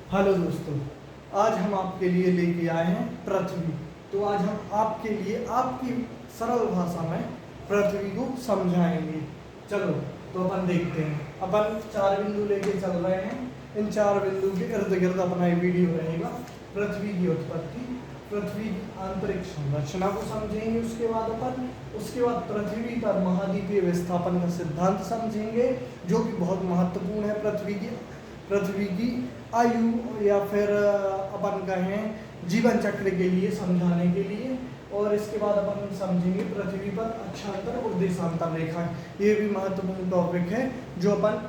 Hello दोस्तों, आज हम आपके लिए लेके आए हैं पृथ्वी। तो आज हम आपके लिए आपकी सरल भाषा में पृथ्वी को समझाएंगे। चलो तो अपन देखते हैं। अपन 4 बिंदु लेके चल रहे हैं। इन 4 बिंदु के इर्द गिर्द अपना ये वीडियो रहेगा। पृथ्वी की उत्पत्ति, पृथ्वी की आंतरिक संरचना को समझेंगे। उसके बाद पृथ्वी पर महाद्वीपीय विस्थापन का सिद्धांत समझेंगे, जो कि बहुत महत्वपूर्ण है पृथ्वी की आयु या फिर अपन कहें जीवन चक्र के लिए समझाने के लिए। और इसके बाद अपन समझेंगे पृथ्वी पर अक्षांतर और देशांतर रेखाएं। ये भी महत्वपूर्ण टॉपिक है जो अपन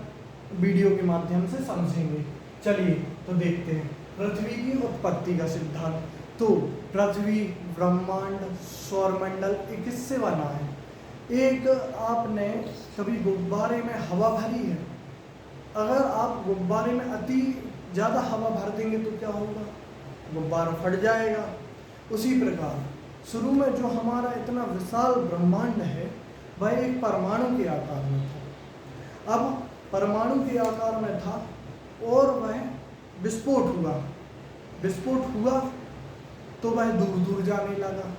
वीडियो के माध्यम से समझेंगे। चलिए तो देखते हैं पृथ्वी की उत्पत्ति का सिद्धांत। तो पृथ्वी, ब्रह्मांड, सौरमंडल एक किससे बना है? एक आपने कभी गुब्बारे में हवा भरी है? अगर आप गुब्बारे में अति ज़्यादा हवा भर देंगे तो क्या होगा? गुब्बारा फट जाएगा। उसी प्रकार शुरू में जो हमारा इतना विशाल ब्रह्मांड है वह एक परमाणु के आकार में था। अब परमाणु के आकार में था और वह विस्फोट हुआ तो वह दूर दूर जाने लगा,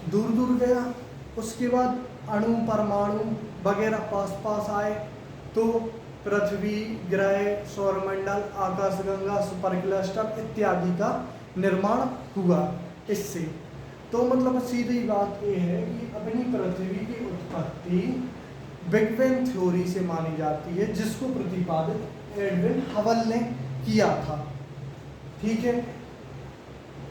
दूर दूर गया। उसके बाद अणु, परमाणु वगैरह पास पास आए तो पृथ्वी, ग्रह, सौरमंडल, आकाशगंगा, सुपर क्लस्टर इत्यादि का निर्माण हुआ। इससे तो मतलब सीधी बात यह है कि अपनी पृथ्वी की उत्पत्ति बिग बैंग थ्योरी से मानी जाती है, जिसको प्रतिपादित एडविन हबल ने किया था। ठीक है।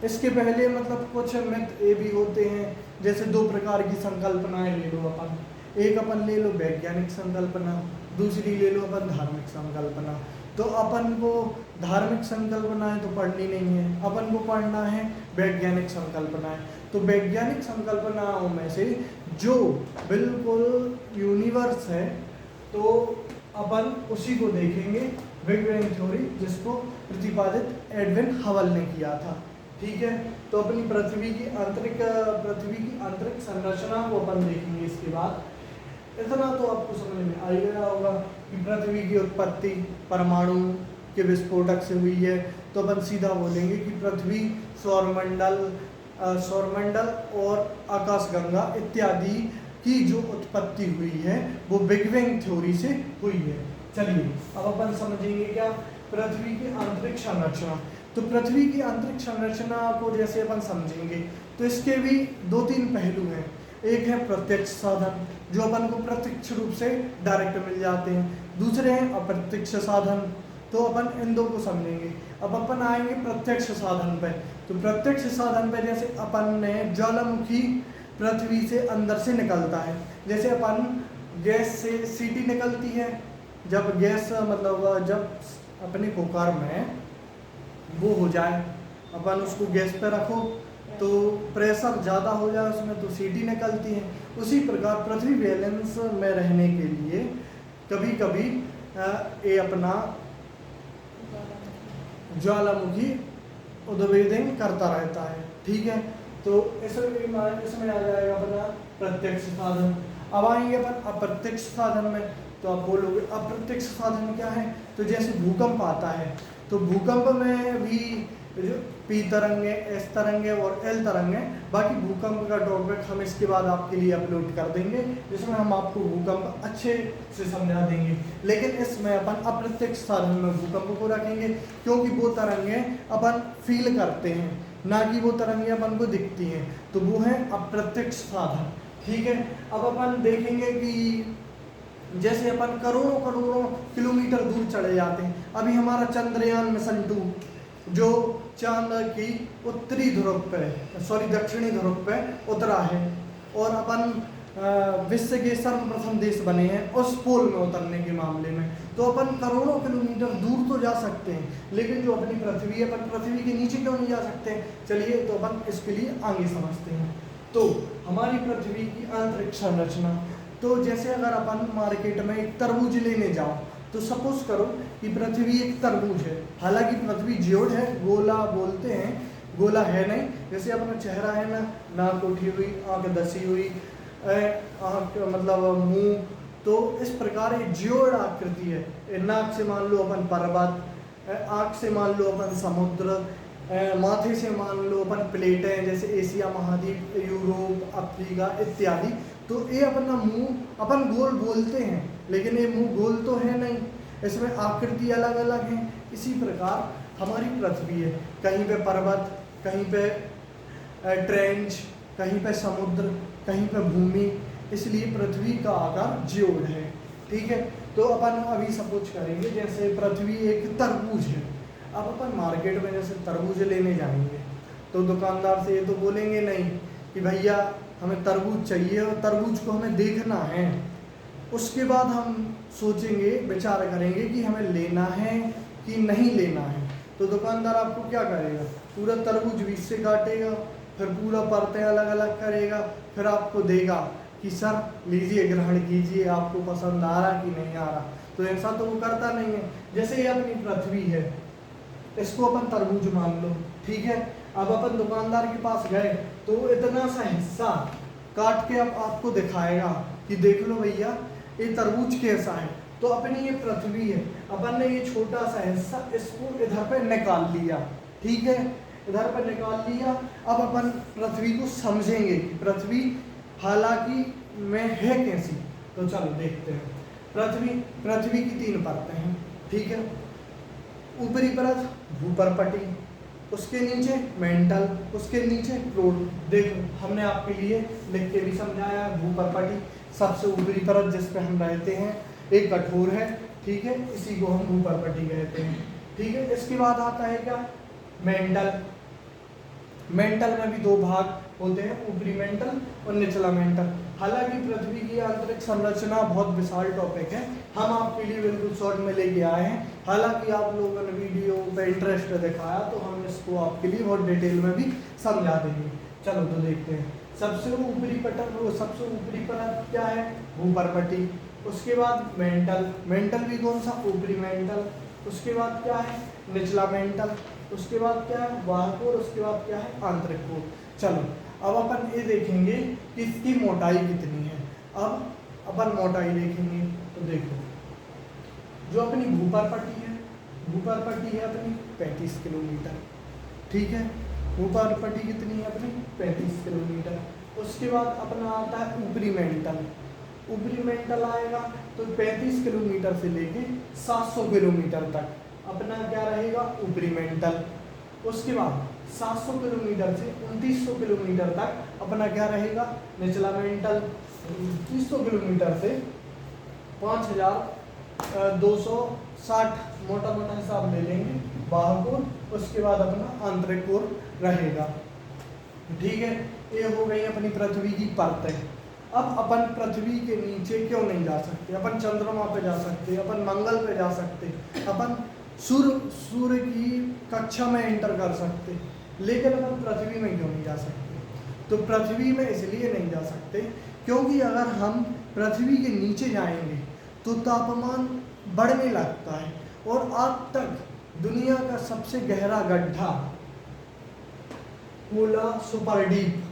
इसके पहले मतलब कुछ मिथ ये भी होते हैं, जैसे 2 प्रकार की संकल्पनाएं ले लो अपन। एक अपन ले लो वैज्ञानिक संकल्पना, दूसरी ले लो अपन धार्मिक संकल्पना। तो अपन को धार्मिक संकल्पनाएं तो पढ़नी नहीं है, अपन को पढ़ना है वैज्ञानिक संकल्पनाएं। तो वैज्ञानिक संकल्पनाओं में से जो बिल्कुल यूनिवर्स है तो अपन उसी को देखेंगे, बिग बैंग थ्योरी, जिसको प्रतिपादित एडविन हबल ने किया था। ठीक है। तो अपनी पृथ्वी की आंतरिक संरचना को अपन देखेंगे। इसके बाद इतना तो आपको समझ में आ गया होगा कि पृथ्वी की उत्पत्ति परमाणु के विस्फोटक से हुई है। तो अपन सीधा बोलेंगे कि पृथ्वी, सौरमंडल और आकाशगंगा इत्यादि की जो उत्पत्ति हुई है वो बिग बैंग थ्योरी से हुई है। चलिए अब अपन समझेंगे क्या? पृथ्वी की आंतरिक संरचना। तो पृथ्वी की आंतरिक संरचना को जैसे अपन समझेंगे तो इसके भी 2-3 पहलू हैं। एक है प्रत्यक्ष साधन, जो अपन को प्रत्यक्ष रूप से डायरेक्ट मिल जाते हैं। दूसरे हैं अप्रत्यक्ष साधन। तो अपन इन 2 को समझेंगे। अब अपन आएंगे प्रत्यक्ष साधन पे। तो प्रत्यक्ष साधन पे जैसे अपन ने ज्वालामुखी पृथ्वी से अंदर से निकलता है। जैसे अपन गैस से सीटी निकलती है, जब गैस मतलब जब अपने कुकर में वो हो जाए, अपन उसको गैस पे रखो तो प्रेशर ज़्यादा हो जाए उसमें तो सीटी निकलती है। उसी प्रकार पृथ्वी बैलेंस में रहने के लिए कभी कभी ये अपना ज्वालामुखी उद्भेदन करता रहता है। ठीक है। तो इसमें आ जाएगा अपना प्रत्यक्ष साधन। अब आएंगे अपन अप्रत्यक्ष साधन में। तो आप बोलोगे अप्रत्यक्ष साधन क्या है? तो जैसे भूकंप आता है तो भूकंप में भी पी तरंगे, एस तरंगे और एल तरंगे। बाकी भूकंप का टॉपिक हम इसके बाद आपके लिए अपलोड कर देंगे, जिसमें हम आपको भूकंप अच्छे से समझा देंगे। लेकिन इसमें अपन अप्रत्यक्ष साधन में भूकंप को रखेंगे, क्योंकि वो तरंगे अपन फील करते हैं, ना कि वो तरंगे अपन को दिखती हैं। तो वो है अप्रत्यक्ष साधन। ठीक है। अब अपन देखेंगे कि जैसे अपन करोड़ों किलोमीटर दूर चले जाते हैं। अभी हमारा चंद्रयान मिशन 2 जो चांद की दक्षिणी ध्रुव पे उतरा है, और अपन विश्व के सर्वप्रथम देश बने हैं उस पोल में उतरने के मामले में। तो अपन करोड़ों किलोमीटर दूर तो जा सकते हैं, लेकिन जो अपनी पृथ्वी है, अपन पृथ्वी के नीचे क्यों नहीं जा सकते? चलिए तो अपन इसके लिए आगे समझते हैं। तो हमारी पृथ्वी की आंतरिक संरचना। तो जैसे अगर अपन मार्केट में एक तरबूज लेने जाओ तो सपोज करो कि पृथ्वी एक तरबूज है। हालांकि पृथ्वी जियोड है, गोला बोलते हैं, गोला है नहीं। जैसे अपना चेहरा है ना, नाक उठी हुई, आंख दसी हुई, आंख मतलब मुंह, तो इस प्रकार ये जियोड आकृति है। नाक से मान लो अपन पर्वत, आँख से मान लो अपन समुद्र, माथे से मान लो अपन प्लेटें जैसे एशिया महाद्वीप, यूरोप, अफ्रीका इत्यादि। तो ये अपना मुंह अपन गोल बोलते हैं, लेकिन ये मुंह गोल तो है नहीं, इसमें आकृति अलग अलग है। इसी प्रकार हमारी पृथ्वी है, कहीं पे पर्वत, कहीं पे ट्रेंच, कहीं पे समुद्र, कहीं पे भूमि, इसलिए पृथ्वी का आकार ज्योड है। ठीक है, तो अपन अभी सपोज करेंगे जैसे पृथ्वी एक तरबूज है। अब अपन मार्केट में जैसे तरबूज लेने जाएंगे तो दुकानदार से ये तो बोलेंगे नहीं कि भैया हमें तरबूज चाहिए और तरबूज को हमें देखना है। उसके बाद हम सोचेंगे, विचार करेंगे कि हमें लेना है कि नहीं लेना है। तो दुकानदार आपको क्या करेगा, पूरा तरबूज बीच से काटेगा, फिर पूरा परतें अलग अलग करेगा, फिर आपको देगा कि सर लीजिए, ग्रहण कीजिए, आपको पसंद आ रहा कि नहीं आ रहा। तो ऐसा तो वो करता नहीं है। जैसे ये अपनी पृथ्वी है, इसको अपन तरबूज मान लो, ठीक है। अब अपन दुकानदार के पास गए तो इतना सा हिस्सा काट के अब आपको दिखाएगा कि देख लो भैया ये तरबूज कैसा है। तो अपनी ये पृथ्वी है, अपन ने ये छोटा सा हिस्सा इसको इधर पे निकाल लिया, ठीक है, इधर पे निकाल लिया। अब अपन पृथ्वी को समझेंगे कि पृथ्वी हालांकि में है कैसी। तो चलो देखते हैं। पृथ्वी की 3 परतें हैं, ठीक है। ऊपरी परत भूपर्पटी, उसके नीचे मेंटल, उसके नीचे क्रोड। देखो हमने आपके लिए लिख के भी समझाया, भूपर्पटी सबसे ऊपरी परत जिस पे हम रहते हैं, एक कठोर है, ठीक है, इसी को हम भूपर्पटी कहते हैं, ठीक है। इसके बाद आता है क्या, मेंटल। मेंटल में भी 2 भाग होते हैं, ऊपरी मेंटल और निचला मेंटल। हालांकि पृथ्वी की आंतरिक संरचना बहुत विशाल टॉपिक है, हम आपके लिए बिल्कुल शॉर्ट में लेके आए हैं। हालांकि आप लोगों ने वीडियो पे इंटरेस्ट दिखाया तो हम इसको आपके लिए बहुत डिटेल में भी समझा देंगे। चलो तो देखते हैं। सबसे ऊपरी परत क्या है, भूपर्पटी। उसके बाद मेंटल भी कौन सा, ऊपरी मेंटल। उसके बाद क्या है, निचला मेंटल। उसके बाद क्या है, बाह्य कोर। उसके बाद क्या है, आंतरिक कोर। चलो अब अपन ये देखेंगे कि इसकी मोटाई कितनी है। अब अपन मोटाई देखेंगे तो देखो, जो अपनी भूपर्पटी है अपनी 35 किलोमीटर, ठीक है। भूपर्पटी कितनी है अपनी, 35 किलोमीटर। उसके बाद अपना आता है ऊपरी मेंटल आएगा तो 35 किलोमीटर से लेके 700 किलोमीटर तक अपना क्या रहेगा, ऊपरी मेंटल। उसके बाद 700 किलोमीटर से 2900 किलोमीटर तक अपना क्या रहेगा, निचला मेंटल। 2900 किलोमीटर से 5260 मोटा हिसाब ले लेंगे, बाह्य कोर। उसके बाद अपना आंतरिक कोर रहेगा, ठीक है। ये हो गई अपनी पृथ्वी की परतें। अब अपन पृथ्वी के नीचे क्यों नहीं जा सकते, अपन चंद्रमा पे जा सकते, अपन मंगल पे जा सकते, अपन सूर्य की कक्षा में एंटर कर सकते, लेकिन अपन पृथ्वी में क्यों नहीं जा सकते। तो पृथ्वी में इसलिए नहीं जा सकते क्योंकि अगर हम पृथ्वी के नीचे जाएंगे तो तापमान बढ़ने लगता है, और आज तक दुनिया का सबसे गहरा गड्ढा कोला सुपर डीप,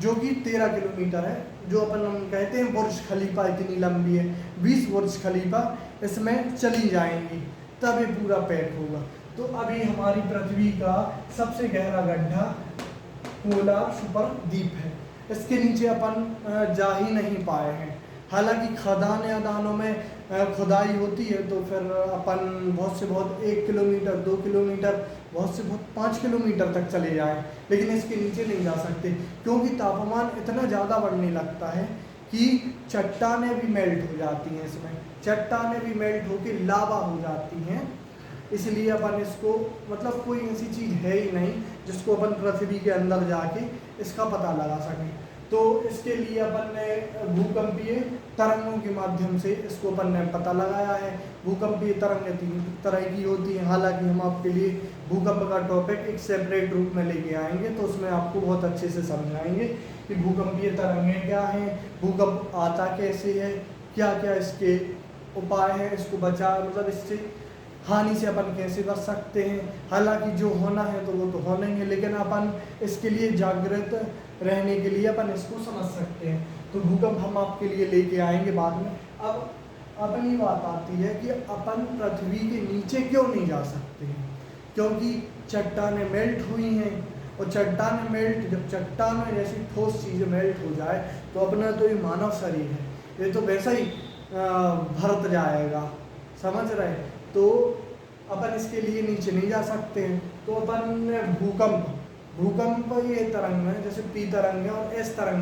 जो कि 13 किलोमीटर है, जो अपन हम कहते हैं बुर्ज खलीफा इतनी लंबी है, 20 बुर्ज खलीफा इसमें चली जाएंगी तब ये पूरा पैक होगा। तो अभी हमारी पृथ्वी का सबसे गहरा गड्ढा कोला सुपर डीप है, इसके नीचे अपन जा ही नहीं पाए हैं। हालांकि खदानों में खुदाई होती है तो फिर अपन बहुत से बहुत 1 किलोमीटर 2 किलोमीटर, बहुत से बहुत 5 किलोमीटर तक चले जाएं, लेकिन इसके नीचे नहीं जा सकते क्योंकि तापमान इतना ज़्यादा बढ़ने लगता है कि चट्टानें भी मेल्ट हो जाती हैं, इसमें चट्टानें भी मेल्ट होकर लावा हो जाती हैं। इसलिए अपन इसको मतलब कोई ऐसी चीज़ है ही नहीं जिसको अपन पृथ्वी के अंदर जाके इसका पता लगा सकें। तो इसके लिए अपन ने भूकंपीय तरंगों के माध्यम से इसको अपन ने पता लगाया है। भूकंपीय तरंगें 3 तरह की होती हैं, हालांकि हम आपके लिए भूकंप का टॉपिक एक सेपरेट रूप में लेके आएंगे तो उसमें आपको बहुत अच्छे से समझाएंगे कि भूकंपीय तरंगें क्या हैं, भूकंप आता कैसे है, क्या क्या इसके उपाय हैं, इसको बचा मतलब इससे हानि से अपन कैसे बच सकते हैं। हालांकि जो होना है तो वो तो होना ही है, लेकिन अपन इसके लिए जागृत रहने के लिए अपन इसको समझ सकते हैं। तो भूकंप हम आपके लिए लेके आएंगे बाद में। अब अपनी बात आती है कि अपन पृथ्वी के नीचे क्यों नहीं जा सकते हैं। क्योंकि चट्टानें मेल्ट हुई हैं, और चट्टानें मेल्ट, जब चट्टान में जैसी ठोस चीज़ें मेल्ट हो जाए तो अपना तो ये मानव शरीर है, ये तो वैसा ही भरत जाएगा, समझ रहे। तो अपन इसके लिए नीचे नहीं जा सकते हैं, तो अपन भूकंप, भूकंप ये तरंग है, जैसे पी तरंग है और एस तरंग